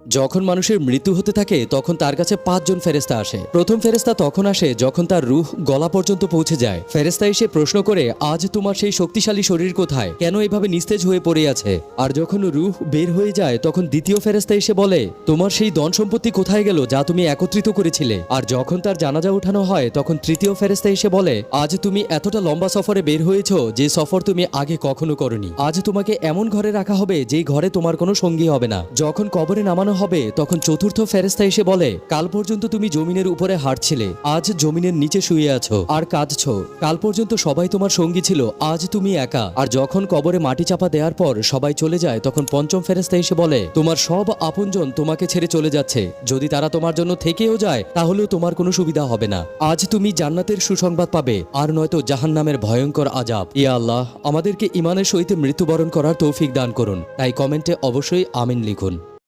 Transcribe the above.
যখন মানুষের মৃত্যু হতে থাকে তখন তার কাছে 5 জন ফেরেশতা আসে। প্রথম ফেরেশতা তখন আসে যখন তার রূহ গলা পর্যন্ত পৌঁছে যায়। ফেরেশতা এসে প্রশ্ন করে, আজ তোমার সেই শক্তিশালী শরীর কোথায়, কেন এভাবে নিস্তেজ হয়ে পড়ে আছে? আর যখন রূহ বের হয়ে যায় তখন দ্বিতীয় ফেরেশতা এসে বলে, তোমার সেই ধন সম্পত্তি কোথায় গেল যা তুমি একত্রিত করেছিলে? আর যখন তার জানাজা উঠানো হয় তখন তৃতীয় ফেরেশতা এসে বলে, আজ তুমি এতটা লম্বা সফরে বের হয়েছো যে সফর তুমি আগে কখনো করনি। আজ তোমাকে এমন ঘরে রাখা হবে যেই ঘরে তোমার কোনো সঙ্গী হবে না। যখন কবরে নামানো হবে তখন চতুর্থ ফেরেশতা এসে বলে, কাল পর্যন্ত তুমি জমিনের উপরে হাঁটছিলে, আজ জমিনের নিচে শুয়ে আছো আর কাঁদছো। কাল পর্যন্ত সবাই তোমার সঙ্গী ছিল, আজ তুমি একা। আর যখন কবরে মাটি চাপা দেওয়ার পর সবাই চলে যায় তখন পঞ্চম ফেরেশতা এসে বলে, তোমার সব আপনজন তোমাকে ছেড়ে চলে যাচ্ছে, যদি তারা তোমার জন্য থেকেও যায় তাহলেও তোমার কোনো সুবিধা হবে না। আজ তুমি জান্নাতের সুসংবাদ পাবে আর নয়তো জাহান্নামের ভয়ঙ্কর আযাব। ইয়া আল্লাহ, আমাদেরকে ঈমানের সহিত মৃত্যুবরণ করার তৌফিক দান করুন। তাই কমেন্টে অবশ্যই আমিন লিখুন।